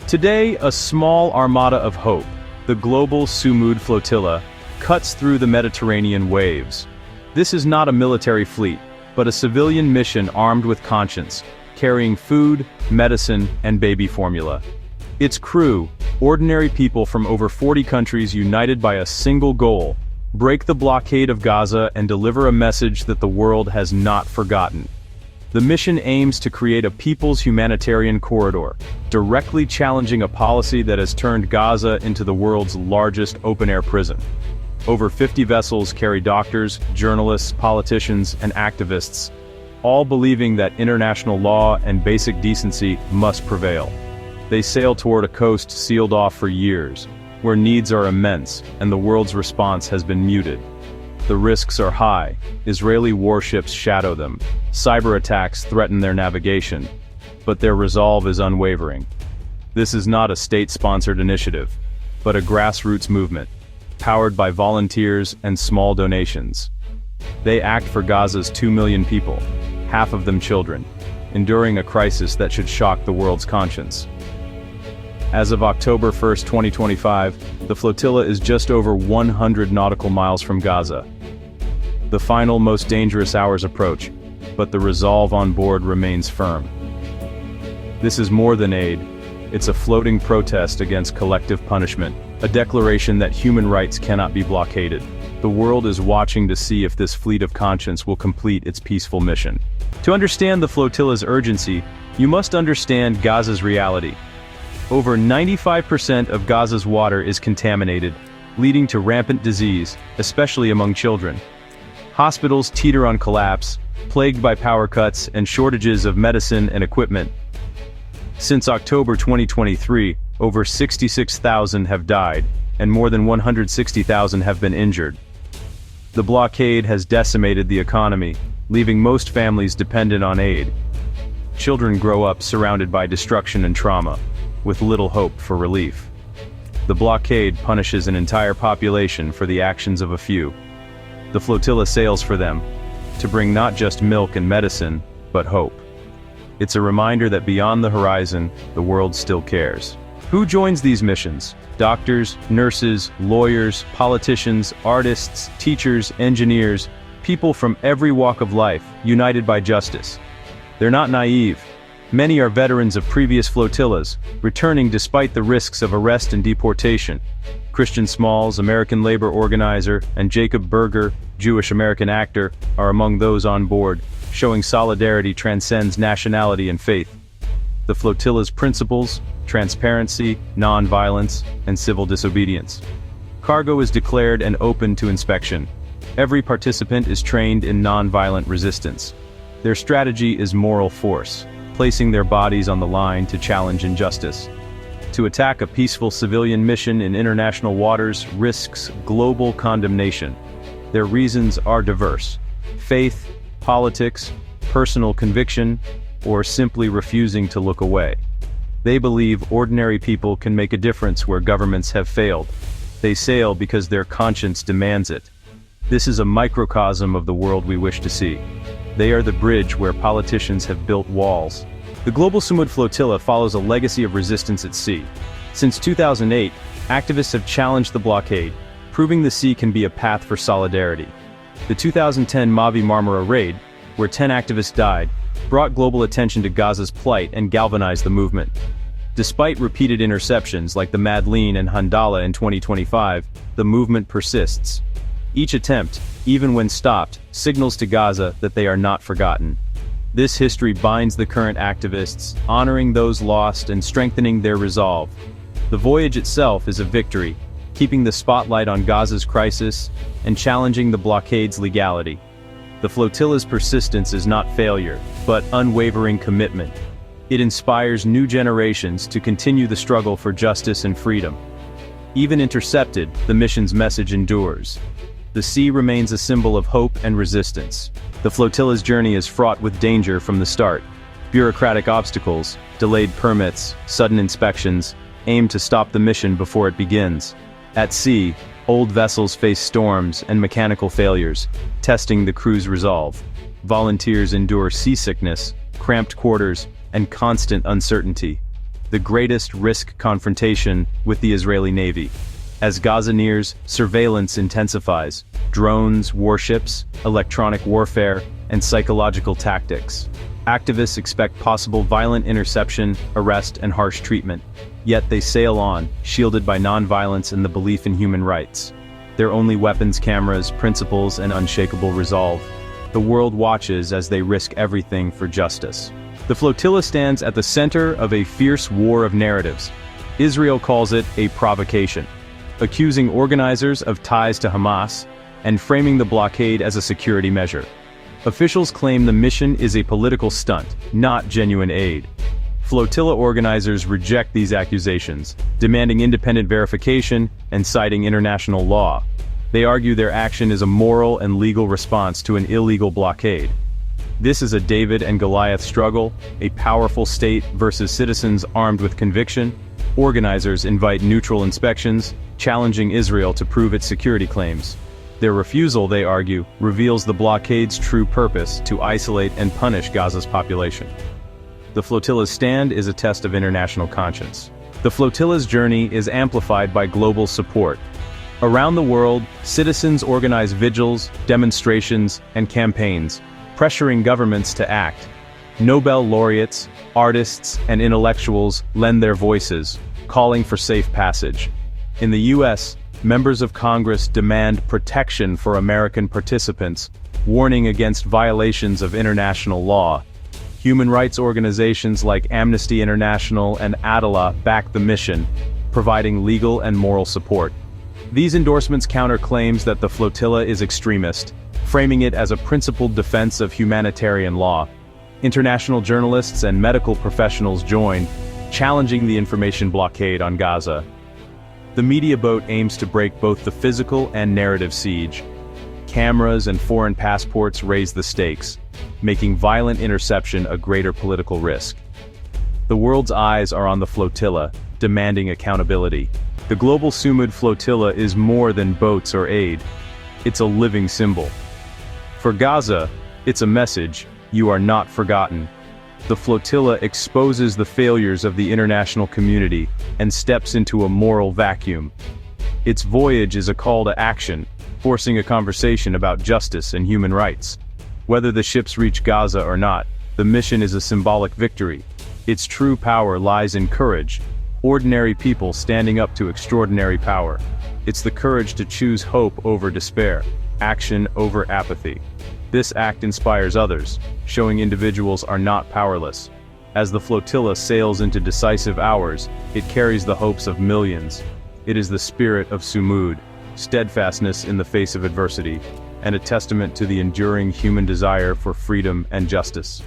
Today, a small armada of hope, the global Sumud flotilla, cuts through the Mediterranean waves. This is not a military fleet, but a civilian mission armed with conscience, carrying food, medicine, and baby formula. Its crew, ordinary people from over 40 countries united by a single goal: break the blockade of Gaza and deliver a message that the world has not forgotten. The mission aims to create a people's humanitarian corridor, directly challenging a policy that has turned Gaza into the world's largest open-air prison. Over 50 vessels carry doctors, journalists, politicians, and activists, all believing that international law and basic decency must prevail. They sail toward a coast sealed off for years, where needs are immense and the world's response has been muted. The risks are high. Israeli warships shadow them. Cyber attacks threaten their navigation. But their resolve is unwavering. This is not a state-sponsored initiative, but a grassroots movement, powered by volunteers and small donations. They act for Gaza's 2 million people, half of them children, enduring a crisis that should shock the world's conscience. As of October 1, 2025, the flotilla is just over 100 nautical miles from Gaza. The final, most dangerous hours approach, but the resolve on board remains firm. This is more than aid. It's a floating protest against collective punishment, a declaration that human rights cannot be blockaded. The world is watching to see if this fleet of conscience will complete its peaceful mission. To understand the flotilla's urgency, you must understand Gaza's reality. Over 95% of Gaza's water is contaminated, leading to rampant disease, especially among children. Hospitals teeter on collapse, plagued by power cuts and shortages of medicine and equipment. Since October 2023, over 66,000 have died, and more than 160,000 have been injured. The blockade has decimated the economy, leaving most families dependent on aid. Children grow up surrounded by destruction and trauma, with little hope for relief. The blockade punishes an entire population for the actions of a few. The flotilla sails for them, to bring not just milk and medicine, but hope. It's a reminder that beyond the horizon, the world still cares. Who joins these missions? Doctors, nurses, lawyers, politicians, artists, teachers, engineers, people from every walk of life, united by justice. They're not naive. Many are veterans of previous flotillas, returning despite the risks of arrest and deportation. Christian Smalls, American labor organizer, and Jacob Berger, Jewish-American actor, are among those on board, showing solidarity transcends nationality and faith. The flotilla's principles: transparency, non-violence, and civil disobedience. Cargo is declared and open to inspection. Every participant is trained in non-violent resistance. Their strategy is moral force, placing their bodies on the line to challenge injustice. To attack a peaceful civilian mission in international waters risks global condemnation. Their reasons are diverse: faith, politics, personal conviction, or simply refusing to look away. They believe ordinary people can make a difference where governments have failed. They sail because their conscience demands it. This is a microcosm of the world we wish to see. They are the bridge where politicians have built walls. The Global Sumud Flotilla follows a legacy of resistance at sea. Since 2008, activists have challenged the blockade, proving the sea can be a path for solidarity. The 2010 Mavi Marmara raid, where 10 activists died, brought global attention to Gaza's plight and galvanized the movement. Despite repeated interceptions like the Madleen and Handala in 2025, the movement persists. Each attempt, even when stopped, signals to Gaza that they are not forgotten. This history binds the current activists, honoring those lost and strengthening their resolve. The voyage itself is a victory, keeping the spotlight on Gaza's crisis and challenging the blockade's legality. The flotilla's persistence is not failure, but unwavering commitment. It inspires new generations to continue the struggle for justice and freedom. Even intercepted, the mission's message endures. The sea remains a symbol of hope and resistance. The flotilla's journey is fraught with danger from the start. Bureaucratic obstacles, delayed permits, sudden inspections, aim to stop the mission before it begins. At sea, old vessels face storms and mechanical failures, testing the crew's resolve. Volunteers endure seasickness, cramped quarters, and constant uncertainty. the greatest risk confrontation with the Israeli Navy. As Gaza nears, surveillance intensifies. Drones, warships, electronic warfare, and psychological tactics. Activists expect possible violent interception, arrest, and harsh treatment. Yet they sail on, shielded by non-violence and the belief in human rights. Their only weapons cameras, principles, and unshakable resolve. The world watches as they risk everything for justice. The flotilla stands at the center of a fierce war of narratives. Israel calls it a provocation, accusing organizers of ties to Hamas, and framing the blockade as a security measure. Officials claim the mission is a political stunt, not genuine aid. Flotilla organizers reject these accusations, demanding independent verification and citing international law. They argue their action is a moral and legal response to an illegal blockade. This is a David and Goliath struggle, a powerful state versus citizens armed with conviction. Organizers invite neutral inspections, challenging Israel to prove its security claims. Their refusal, they argue, reveals the blockade's true purpose: to isolate and punish Gaza's population. The flotilla's stand is a test of international conscience. The flotilla's journey is amplified by global support. Around the world, citizens organize vigils, demonstrations, and campaigns, pressuring governments to act. Nobel laureates, artists, and intellectuals lend their voices, calling for safe passage. In the U.S., members of Congress demand protection for American participants, warning against violations of international law. Human rights organizations like Amnesty International and Adala back the mission, providing legal and moral support. These endorsements counter claims that the flotilla is extremist, framing it as a principled defense of humanitarian law. International journalists and medical professionals join, challenging the information blockade on Gaza. The media boat aims to break both the physical and narrative siege. Cameras and foreign passports raise the stakes, making violent interception a greater political risk. The world's eyes are on the flotilla, demanding accountability. The global Sumud flotilla is more than boats or aid. It's a living symbol. For Gaza, it's a message: you are not forgotten. The flotilla exposes the failures of the international community and steps into a moral vacuum. Its voyage is a call to action, forcing a conversation about justice and human rights. Whether the ships reach Gaza or not, the mission is a symbolic victory. Its true power lies in courage, ordinary people standing up to extraordinary power. It's the courage to choose hope over despair, action over apathy. This act inspires others, showing individuals are not powerless. As the flotilla sails into decisive hours, it carries the hopes of millions. It is the spirit of Sumud, steadfastness in the face of adversity, and a testament to the enduring human desire for freedom and justice.